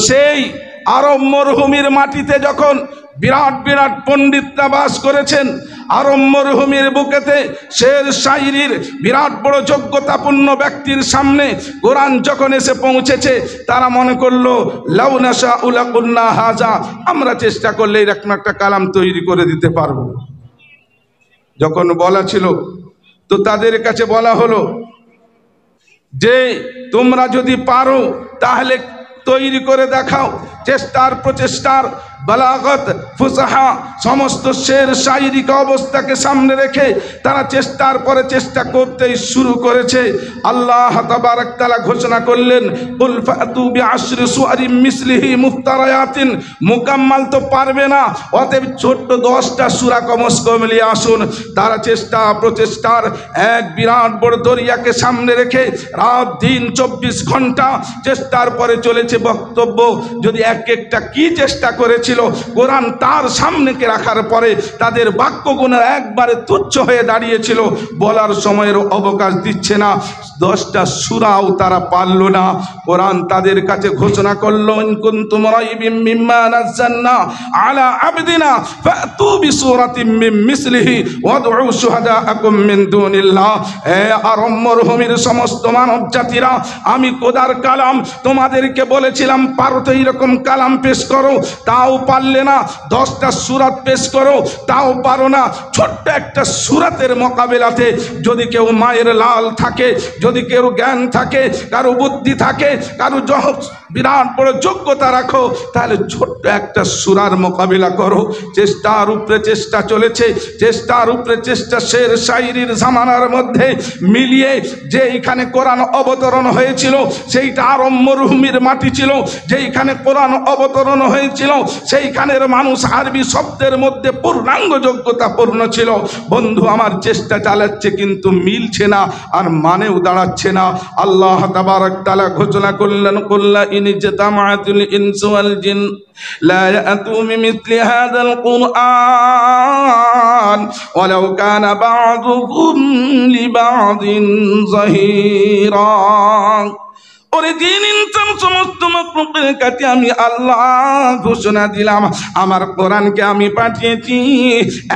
সেই আরব মরুভূমির মাটিতে যখন বিরাট বিরাট পণ্ডিতরা বাস করেছেন, আরব মরুভূমির বুকেতে শের শায়রির বিরাট বড় যোগ্যতাপূর্ণ ব্যক্তির সামনে কোরআন যখন এসে পৌঁছেছে, তারা মনে করলো লাউ নাশাউ লাকুল্না হাজা, আমরা চেষ্টা করলে এরকম একটা কালাম তৈরি করে দিতে পারবো। যখন বলা ছিল, তো তাদের কাছে বলা হলো যে তোমরা যদি পারো তাহলে তৈরি করে দেখাও। চেষ্টার প্রচেষ্টার বালাগত ফুসাহা সমস্ত শের শায়রিকা অবস্থাকে সামনে রেখে তারা চেষ্টার পরে চেষ্টা করতেই শুরু করেছে। আল্লাহ তাবারক তাআলা ঘোষণা করলেন, কুল ফাতু বিআশরি সুওয়ারিম মিসলিহি মুফতারায়াতিন, মুকাম্মাল তো পারবে না, অতএব ছোট্ট 10টা সূরা কমস কম নিয়ে আসুন। তারা চেষ্টা প্রচেষ্টার এক বিরাট বড় দরিয়াকে সামনে রেখে রাত দিন 24 ঘন্টা চেষ্টার পরে চলেছে বক্তব্য। যদি এক একটা কি চেষ্টা করেছিল, কোরআন তার সামনেকে রাখার পরে তাদের বাক্যগুণ একবারে তুচ্ছ হয়ে দাঁড়িয়েছিল, বলার সময়ের অবকাশ দিচ্ছে না। 10টা সূরাও তারা পারল না। কোরআন তাদের কাছে ঘোষণা করলো, ইন কুনতুম রাইবিম মিম্মা নাযালনা আলা আবদিনা ফাতু বিসূরাতিম মিন মিসলিহি ওয়াদউ শুহাদাআকুম মিন দুনিল্লাহ। হে আরব মরুভূমির সমস্ত মানব জাতিরা, আমি খোদার কালাম তোমাদেরকে বলেছিলাম পারো তো এইরকম কালাম পেশ করো, তাও পারলে না। 10টা সূরাত পেশ করো, তাও পারো না। ছোট্ট একটা সূরাতের মোকাবিলাতে যদি কেউ মায়ের লাল থাকে, যদি কেউ জ্ঞান থাকে, কারো বুদ্ধি থাকে, কারো বিরাট বড় যোগ্যতা রাখো, তাহলে ছোট্ট একটা সূরার মোকাবিলা করো। চেষ্টার উপরে চেষ্টা চলেছে, চেষ্টার উপরে চেষ্টা। শের শায়রির জামানার মধ্যে মিলিয়ে যে এইখানে কোরআন অবতরণ হয়েছিল, সেইটা আরব মরুভূমির মাটি ছিল। যেইখানে কোরআন অবতরণ হয়েছিল সেইখানের মানুষ আরবি শব্দের মধ্যে পূর্ণাঙ্গ যোগ্যতাপূর্ণ ছিল। বন্ধু আমার চেষ্টা চালাচ্ছে কিন্তু মিলছে না, আর মানেও দাঁড়াচ্ছে না। আল্লাহ তাবারক তাআলা ঘোষণা করলেন, কুল্লা ইন জাতামাতুল ইনসু ওয়াল জিন লা ইয়াতু বিমিসলি হাযাল কুরআন ওয়ালাউ কানা বা'দুহুম লিবা'দিন যাহিরা। ওরে জিন ইনসান সমস্ত মাখলুকের কাছে আমি আল্লাহ ঘোষণা দিলাম, আমার কোরআনকে আমি পাঠিয়েছি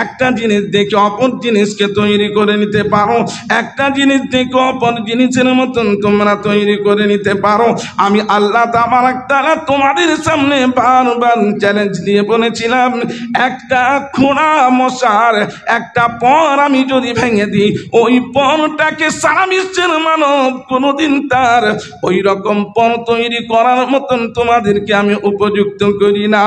একটা জিনিস দেখে অপর জিনিসকে তৈরি করে নিতে পারো, একটা জিনিস দেখে অপর জিনিসের মতন তোমরা তৈরি করে নিতে পারো। আমি আল্লাহ তাবারক তাআলা তোমাদের সামনে বারবার চ্যালেঞ্জ দিয়ে বলেছিলাম, একটা খোঁড়া মশার একটা পর আমি যদি ভেঙে দিই, ওই পরটাকে সারা বিশ্বের মানব কোনোদিন তার ওই রকম পণ তৈরি করার মতন তোমাদেরকে আমি উপযুক্ত করি না।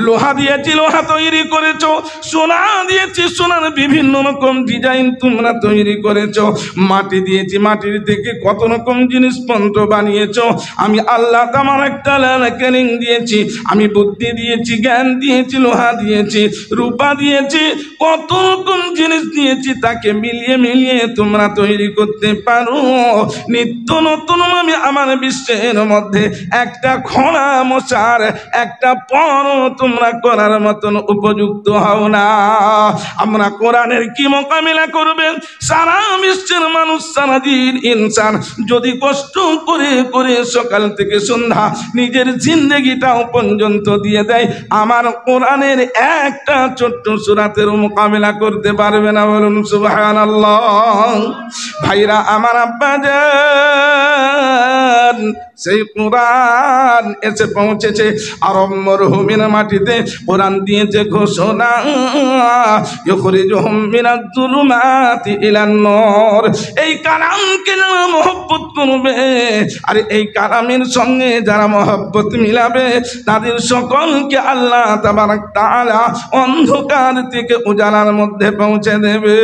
লোহা দিয়েছি, লোহা তৈরি করেছো, সোনা দিয়েছি, সোনার বিভিন্ন রকম ডিজাইন তোমরা তৈরি করেছো, মাটি দিয়েছি, মাটির থেকে কত রকম জিনিসপত্র বানিয়েছো। আমি আল্লাহ তাবারক তাআলা কেলিং দিয়েছি, আমি বুদ্ধি দিয়েছি, জ্ঞান দিয়েছি, লোহা দিয়েছি, রূপা দিয়েছি, কত রকম জিনিস দিয়েছি, তাকে মিলিয়ে মিলিয়ে তোমরা তৈরি করতে পারো। নিত্য নতুন আমি আমার বিশ্বের মধ্যে একটা খোঁড়া মশার একটা পর তোমরা করার মতন উপযুক্ত হও না। আমরা কোরআনের কি মোকাবিলা করবেন? সারা বিশ্বের মানুষ, সারা দিন ইনসান যদি কষ্ট করে করে সকাল থেকে সন্ধ্যা নিজের জিন্দেগিটাও পর্যন্ত দিয়ে দেয়, আমার কোরআনের একটা ছোট্ট সূরাতের মোকাবিলা করতে পারবে না। বলুন সুবহানাল্লাহ। ভাইরা আমার, আব্বাজান, সেই কোরআন এসে পৌঁছেছে আরব মরুভূমির মাটিতে। কোরআন দিয়েছে ঘোষণা, ইখরিজুহুম মিনাজ যুলুমাতি ইলান নূর। এই কালামকে যারা মহব্বত করবে, আর এই কালামের সঙ্গে যারা মহব্বত মিলাবে, তাদের সকলকে আল্লাহ তাবারক তাআলা অন্ধকার থেকে উজালার মধ্যে পৌঁছে দেবে।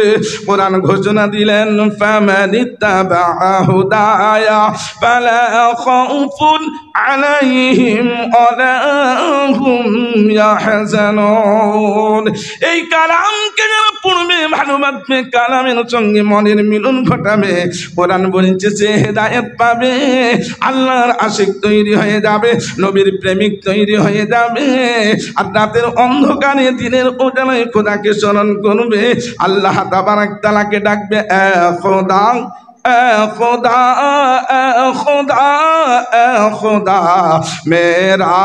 কোরআন ঘোষণা দিলেন, ফামানিত্তাবা হুদায়া ফালা খাউফুন আলাইহিম ওয়ালা হুম ইয়াহজানুন। এই কালামকে যারা পড়বে, ভালোবাসবে, কালামের সঙ্গে মনের মিলন ঘটাবে, কোরআন বলেছে সে হেদায়েত পাবে, আল্লাহর আশিক তৈরি হয়ে যাবে, নবীর প্রেমিক তৈরি হয়ে যাবে। আর রাতের অন্ধকারে দিনের উজালায় খোদাকে স্মরণ করবে, আল্লাহ তাবারক তাআলাকে ডাকবে, এ খোদা खुदा खुदा खुदा मेरा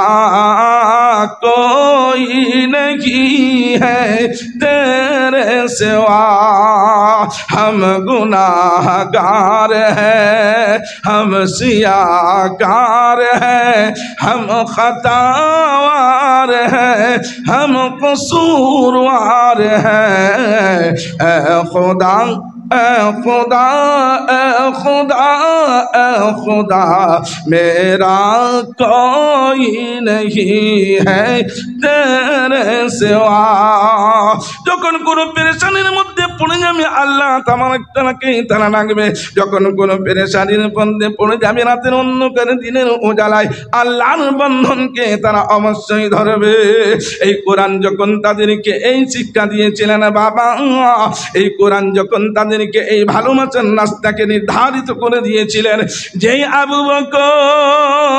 कोई नहीं है तेरे सिवा हम गुनाहगार हैं हम सियाकार हैं हम खतावार हैं हम कसूरवार हैं खुदा खुदा खुदा खुदा मेरा कोई नहीं है तेरे सिवा যখন কোন পেরেশানির মধ্যে পড়ে যাবে আল্লাহ তাবারাকে তারা লাগবে যখন কোন পেরেশানির মধ্যে পড়ে যাবে রাতের অন্ধকারে দিনের উজালায় আল্লাহর বন্ধনকে তারা অবশ্যই ধরবে এই কোরআন যখন তাদেরকে এই শিক্ষা দিয়েছিলেন বাবা এই কোরআন যখন তাদেরকে এই ভালোবাসার রাস্তাকে নির্ধারিত করে দিয়েছিলেন যেই আবু বকর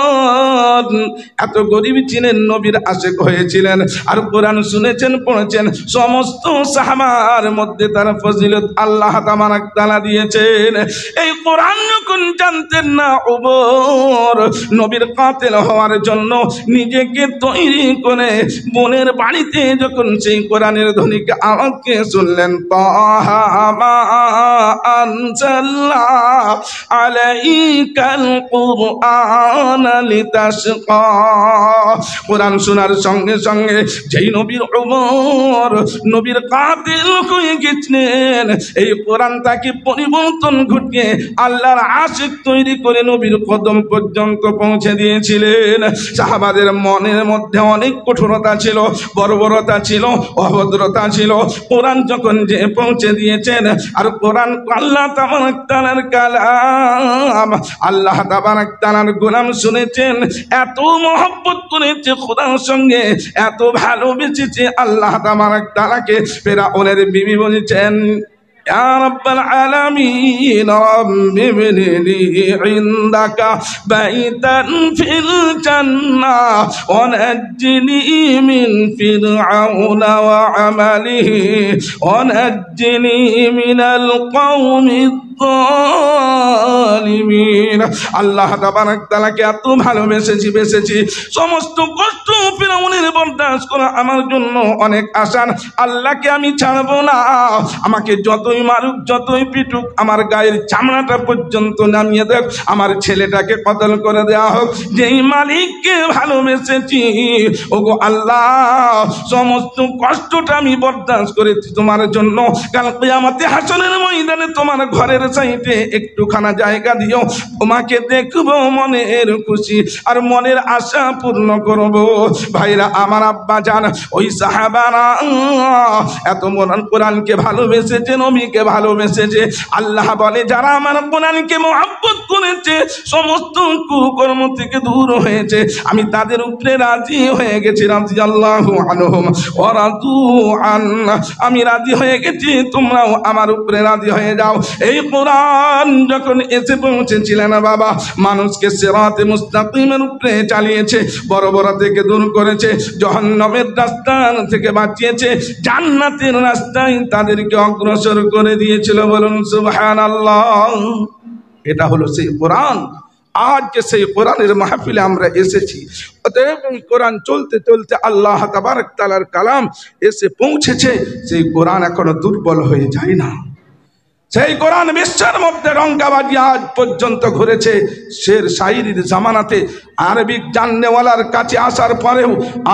এত গরিব ছিলেন নবীর আশিক হয়েছিলেন আর কোরআন শুনেছেন পড়েছেন সমস্ত সাহাবার মধ্যে তার ফজিলত আল্লাহ তাআলা দিয়েছেন এই কোরআন যখন জানতেন না ওমর নবীর কাতিল হওয়ার জন্য নিজেকে তৈরি করে বোনের বাড়িতে যখন সেই কোরআনের ধ্বনিকে আওয়াজকে শুনলেন তাহা মা আনজালনা আলাইকাল কুরআন লিতাশকা কোরআন শোনার সঙ্গে সঙ্গে যেই নবীর ওমর নবীর কাতিল হয়ে গেছিলেন এই কোরআন তাকে পরিবর্তন ঘটিয়ে আল্লাহর আশিক তৈরি করে নবীর কদম পর্যন্ত পৌঁছে দিয়েছিলেন সাহাবাদের মনের মধ্যে অনেক কঠোরতা ছিল বর্বরতা ছিল অভদ্রতা ছিল কোরআন যখন যে পৌঁছে দিয়েছেন আর কোরআন আল্লাহ তাআলার কালাম আল্লাহ তাআলার গোলাম শুনেছেন এত মহব্বত করেছে খোদার সঙ্গে এত ভালোবেসেছে আল্লাহ তাআলাকে ফেরাউনের বিবি বলেছেন يا رب العالمين رب ابن لي عندك بيتا في الجنة ونجني من فرعون وعمله ونجني من القوم الظالمين আল্লাহ তাআলাকে এত ভালোবেসেছি সমস্ত কষ্ট ফিরআউনের বরদাস্ত করা আমার জন্য অনেক আসান আল্লাহকে আমি ছাড়বো না আমাকে যতই মারুক যতই পিটুক আমার গায়ের চামড়াটা পর্যন্ত নামিয়ে দেখ আমার ছেলেটাকে কতল করে দেওয়া হোক যেই মালিককে ভালোবেসেছি ওগো আল্লাহ সমস্ত কষ্টটা আমি বরদাস্ত করেছি তোমার জন্য কাল কিয়ামতে হাসরের ময়দানে তোমার ঘরের সাইডে একটুখানা জায়গা দিও তোমাকে দেখবো মনের খুশি আর মনের আশা পূর্ণ করবো ভাইরা আমার আব্বা জান ওই সাহাবারা এত মরান কোরআনকে ভালোবেসেছে নবীকে ভালোবেসেছে আল্লাহ বলে যারা আমার কোরআনকে মহব্বত করেছে সমস্ত কুকর্ম থেকে দূর হয়েছে আমি তাদের উপরে রাজি হয়ে গেছি রাদিয়াল্লাহু আনহুম ওয়া রাদু আন আমি রাজি হয়ে গেছি তোমরাও আমার উপরে রাজি হয়ে যাও এই কোরআন যখন এসে পৌঁছেছিলেন বাবা মানুষকে সিরাতে মুস্তাকিমের উপরে চালিয়েছে বড় বড় থেকে দূর করেছে জাহান্নামের রাস্তা থেকে বাঁচিয়েছে জান্নাতের রাস্তায় তাদেরকে অগ্রসর করে দিয়েছিল বলুন সুবহানাল্লাহ এটা হলো সেই কোরআন আজ যে সেই কোরআনের মাহফিলে আমরা এসেছি অতএব এই কোরআন চলতে চলতে আল্লাহ তাবারক তাআলার কালাম এসে পৌঁছেছে সেই কোরআন এখনো দুর্বল হয়ে যায় না সেই কোরআন বিশ্বের মধ্যে রঙ্গাবাজি আজ পর্যন্ত ঘুরেছে শের শায়রির জামানাতে আরবিক জাননেওয়ালার কাছে আসার পরেও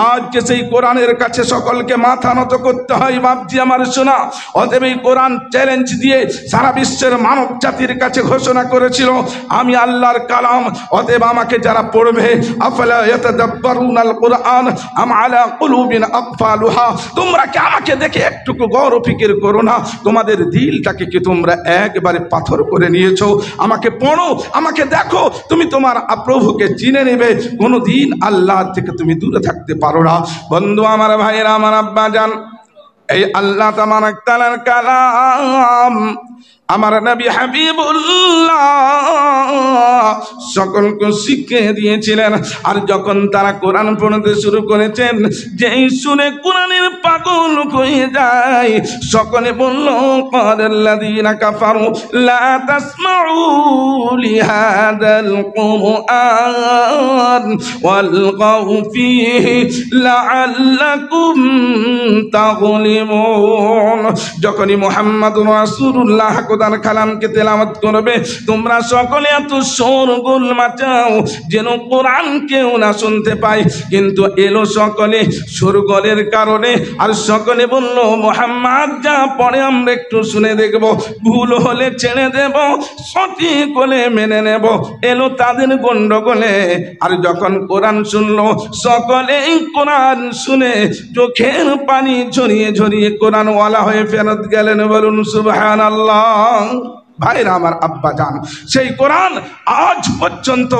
আজকে সেই কোরআনের কাছে সকলকে মাথা নত করতে হয় বাপজি আমার শোনা অতএব এই কোরআন চ্যালেঞ্জ দিয়ে সারা বিশ্বের মানব জাতির কাছে ঘোষণা করেছিল আমি আল্লাহর কালাম অতএব আমাকে যারা পড়বে আফলা ইয়াতাদাব্বারুনাল কুরআন আম আলা কুলুবিন আকফালুহা তোমরা কি আমাকে দেখে একটুকু গৌর ফিকির করো না তোমাদের দিলটাকে কি তোমরা একবারে পাথর করে নিয়েছো আমাকে পড়ো আমাকে দেখো তুমি তোমার প্রভুকে চিনে নেবে কোনোদিন আল্লাহ থেকে তুমি দূরে থাকতে পারো না বন্ধু আমার ভাইরা আমার আব্বা জান এই আল্লাহ তাবারক তাআলার কালাম আমার নবী হাবিবুল্লাহ সকলকে শিখিয়ে দিয়েছিলেন। আর যখন তারা কোরআন পড়তে শুরু করেছেন, যেই শুনে কোরআনের পাগল হয়ে যায়, সকলে বলল ক্বালাল্লাযীনা কাফারু লা তাসমাউ লিহাদাল কুরআন ওয়ালগাউ ফীহি লাআল্লাকুম তাগলিবুন। যখনই মুহাম্মাদুর রাসূলুল্লাহ কোরআন কালামকে তেলাওয়াত করবে, তোমরা সকলে এত শোরগোল মাচাও যেন কোরআন কেউ না শুনতে পায়। কিন্তু এলো সকলে শোরগোলের কারণে, আর সকলে বলল মুহাম্মদ যা পড়ে আমরা একটু শুনে দেখব, ভুল হলে ছেড়ে দেব, সঠিক হলে মেনে নেব। এলো তাদের গন্ডগোলে। আর যখন কোরআন শুনলো, সকলেই কোরআন শুনে চোখের পানি ঝরিয়ে ঝরিয়ে কোরআনওয়ালা হয়ে ফেরত গেলেন। বলুন সুবহানাল্লাহ। ভাইরা আমার, আব্বা জান, সেই কোরআন আজ পর্যন্ত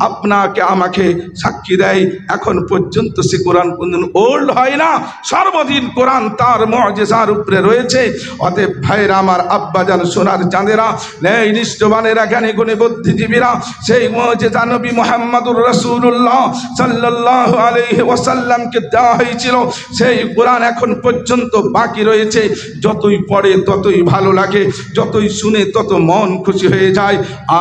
আপনাকে আমাকে সাক্ষী দেয়। এখন পর্যন্ত সে কোরআন কোনদিন ওল্ড হয় না, সর্বদিন কোরআন তার মুজিজার উপরে রয়েছে। অতএব ভাইরা আমার, আব্বা জান, সোনার চাঁদেরা, ন্যায় নিষ্ঠবানেরা, জ্ঞানী গুণী বুদ্ধিজীবীরা, সেই মুজিজা নবী মুহাম্মদুর রাসূলুল্লাহ সাল্লাল্লাহু আলাইহি ওয়াসাল্লামকে দেওয়া হয়েছিল, সেই কোরআন এখন পর্যন্ত বাকি রয়েছে। যতই পড়ে ততই ভালো লাগে, যতই শুনে তত মন খুশি হয়ে যায়।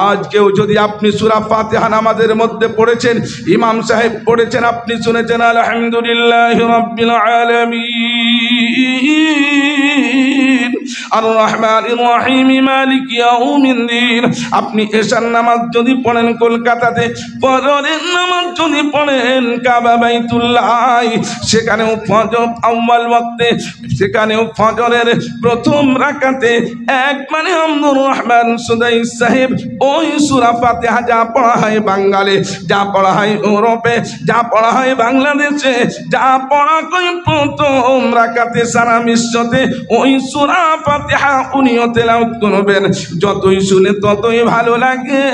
আজকেও যদি আপনি সূরা ফাতিহা নামাজের মধ্যে পড়েছেন, ইমাম সাহেব পড়েছেন, আপনি শুনেছেন আলহামদুলিল্লাহি রাব্বিল আলামিন আর রহমানির রহিম মালিক ইয়াউমিদ্দিন। আপনি এশার নামাজ যদি পড়েন কলকাতাতে, ফজরের নামাজ যদি পড়েন কাবা বাইতুল্লাহ, সেখানেও ফজর আউয়াল ওয়াক্তে, সেখানেও ফজরের প্রথম রাকাতে এক মানে আব্দুর রহমান সুদাই সাহেব ওই সূরা ফাতিহা যা পড়া হয় বাঙালি, যা পড়া হয় ইউরোপে, যা পড়া হয় বাংলাদেশে, যা পড়া হয় প্রথম রাকাতে সারা বিশ্বতে, ওই সূরা ফাতিহা উনিও তেলাওয়াত করবেন। যতই শুনে ততই ভালো লাগে,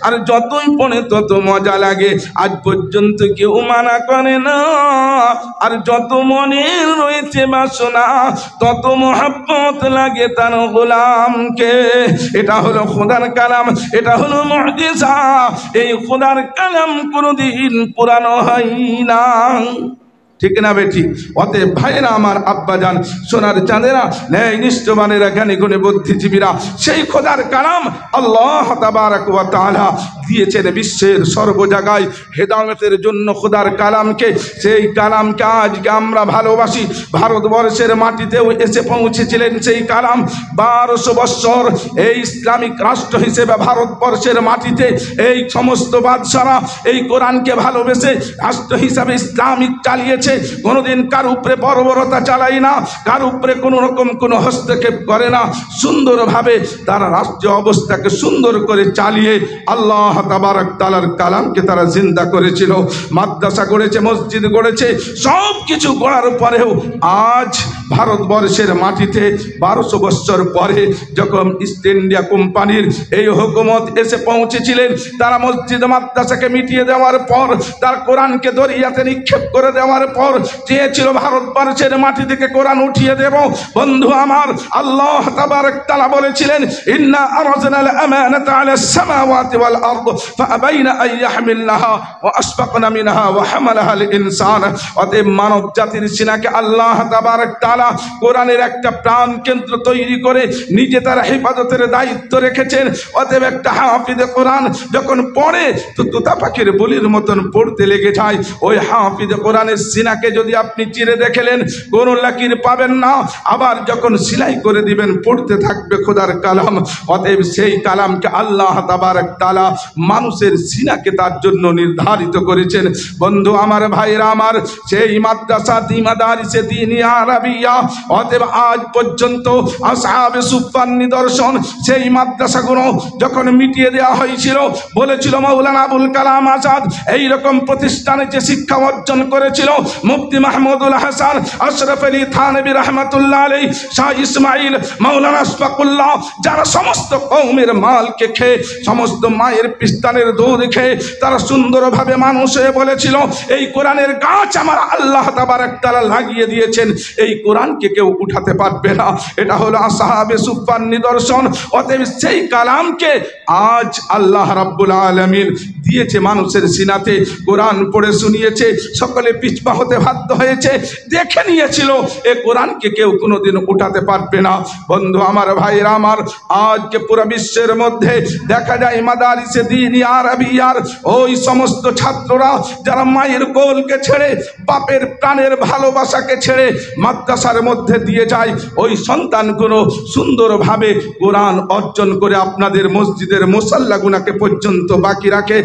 আর যতই পড়ে তত মজা লাগে। আজ পর্যন্ত কেউ মানা করে না। আর যত মনে রয়েছে বাসনা, তত মহব্বত লাগে তার গোলামকে। এটা হলো খোদার কালাম, এটা হলো মুজিজা। এই খোদার কালাম কোনদিন পুরানো হয় না, ঠিক না বেটি? অতএব ভাইরা আমার, আব্বা জান, সোনার চাঁদেরা, ন্যায় নিষ্ঠবানেরা, জ্ঞানী গুণী বুদ্ধিজীবীরা, সেই খোদার কালাম আল্লাহ তাবারক ওয়া তাআলা দিয়েছেন বিশ্বের সর্ব জায়গায় হেদায়েতের জন্য খোদার কালামকে। সেই কালামকে আজকে আমরা ভালোবাসি। ভারতবর্ষের মাটিতেও এসে পৌঁছেছিলেন সেই কালাম। 1200 বৎসর এই ইসলামিক রাষ্ট্র হিসেবে ভারতবর্ষের মাটিতে এই সমস্ত বাদশারা এই কোরআনকে ভালোবেসে রাষ্ট্র হিসাবে ইসলামিক চালিয়েছে। কোনোদিন কার উপরে বর্বরতা চালায় না, কার উপরে কোনো রকম কোনো হস্তক্ষেপ করে না। সুন্দরভাবে তারা রাষ্ট্রীয় অবস্থাকে সুন্দর করে চালিয়ে আল্লাহ তাবারক তাআলার কালামকে তারা জিন্দা করেছিল। মাদ্রাসা গড়েছে, মসজিদ গড়েছে, সব কিছু গড়ার পরেও আজ ভারতবর্ষের মাটিতে 1200 বছর পরে যখন ইস্ট ইন্ডিয়া কোম্পানির এই হুকুমত এসে পৌঁছেছিলেন, তারা মসজিদ মাদ্রাসাকে মিটিয়ে দেওয়ার পর, তার কোরআনকে দরিয়াতে নিক্ষেপ করে দেওয়ার পর চেয়েছিল ভারতবর্ষের মাটি থেকে কোরআন উঠিয়ে দেব। বন্ধু আমার, আল্লাহ তাবারক তাআলা বলেছিলেন, ইন্না আরাজনাল আমানাতা আলাস সামাওয়াতি ওয়াল আরদ ফাআবাইনা আন ইয়াহমিলনাহা ওয়া আশফাকনা মিনহা ওয়া হামালাহাল ইনসান। অতএব মানব জাতির সিনাকে আল্লাহ তাবারক তাআলা কোরআনের একটা প্রাণ কেন্দ্র তৈরি করে নিজে তার হেফাজতের দায়িত্ব রেখেছেন। অতএব একটা হাফিজে কোরআন যখন পড়ে তো তোতা পাখির বলির মতন পড়তে লেগে যায়। ওই হাফিজে কোরআনের সিনাকে যদি আপনি চিরে দেখলেন, কোনো লাকির পাবেন না। আবার যখন সেলাই করে দিবেন, পড়তে থাকবে খোদার কালাম। অতএব সেই কালামকে আল্লাহ তাবারক তাআলা মানুষের সিনাকে তার জন্য নির্ধারিত করেছেন। বন্ধু আমার, ভাইরা আমার, সেই মাদ্রাসা মাদারিসে দীনিয়া আরাবিয়া, অতএব আজ পর্যন্ত আসহাবে সুফফার নিদর্শন। সেই মাদ্রাসাগুলো যখন মিটিয়ে দেওয়া হয়েছিল, বলেছিল মাওলানা আবুল কালাম আজাদ এইরকম প্রতিষ্ঠানে যে শিক্ষা অর্জন করেছিল, মুফতি মাহমুদুল হাসান, আশরাফ আলী থানভী রহমাতুল্লাহ আলাইহি, শাহ ইসমাইল, মাওলানা আশফাকুল্লাহ, যারা সমস্ত কওমের মালকে খেয়ে, সমস্ত মায়ের পিস্তানের দুধ খেয়ে তারা সুন্দরভাবে মানুষ হয়ে বলেছিল, এই কোরআনের গাছ আমার আল্লাহ তাবারক তাআলা লাগিয়ে দিয়েছেন, এই কোরআনকে কেউ উঠাতে পারবে না। এটা হলো আসহাবে সুফফার নিদর্শন। অতএব সেই কালামকে আজ আল্লাহ রাব্বুল আলামিন দিয়েছে মানুষের সিনাতে, কোরআন পড়ে শুনিয়েছে, সকলে পিছপা হতে বাধ্য হয়েছে, দেখে নিয়েছিল এ কোরআনকে কেউ কোনোদিন উঠাতে পারবে না। বন্ধু আমার, ভাইরা আমার, আজকে পুরো বিশ্বের মধ্যে দেখা যায় মাদারিসে দ্বীন আরবিয়ার ওই সমস্ত ছাত্ররা যারা মায়ের কোলকে ছেড়ে, বাপের প্রাণের ভালোবাসাকে ছেড়ে মাদ্রাসার মধ্যে দিয়ে যায়, ওই সন্তানগুলো সুন্দরভাবে কোরআন অর্জন করে আপনাদের মসজিদের মুসাল্লাগুনাকে পর্যন্ত বাকি রাখে।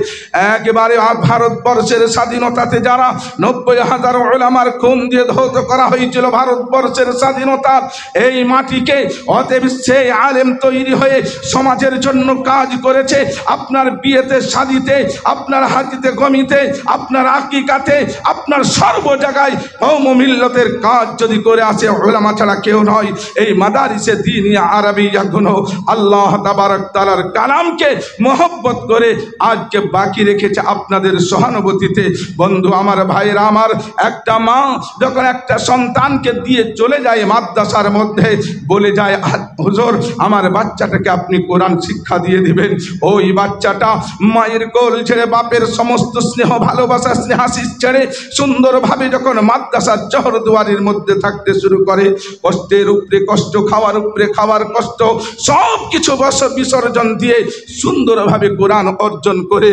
একেবারে ভারতবর্ষের স্বাধীনতাতে যারা 90,000 উলামার খুন দিয়ে ধৌত করা হয়েছিল ভারতবর্ষের স্বাধীনতার এই মাটিকে, অতএব সেই আলেম তৈরি হয়ে সমাজের জন্য কাজ করেছে। আপনার বিয়েতে, শাদিতে, আপনার হাজিতে গমিতে, আপনার আকিকাতে, আপনার সর্ব জায়গায় কওম ও মিল্লতের কাজ যদি করে আসে, উলামা ছাড়া কেউ নয়। এই মাদারিসে দ্বীন আরবিয়া গুলো আল্লাহ তাবারক তাআলার কালামকে মহব্বত করে আজকে বাকি রেখেছে আপনাদের সহানুভূতিতে। বন্ধু আমার, ভাইরা আমার, একটা মা যখন একটা সন্তানকে দিয়ে চলে যায় মাদ্রাসার মধ্যে, বলে যায়, হুজুর আমার বাচ্চাটাকে আপনি কোরআন শিক্ষা দিয়ে দিবেন, ওই বাচ্চাটা মায়ের কোল ছেড়ে, বাপের সমস্ত স্নেহ ভালোবাসা স্নেহাশিস ছেড়ে সুন্দরভাবে যখন মাদ্রাসার চহর দুয়ারির মধ্যে থাকতে শুরু করে, কষ্টের উপরে কষ্ট, খাওয়ার উপরে খাওয়ার কষ্ট, সব কিছু বিসর্জন দিয়ে সুন্দরভাবে কোরআন অর্জন করে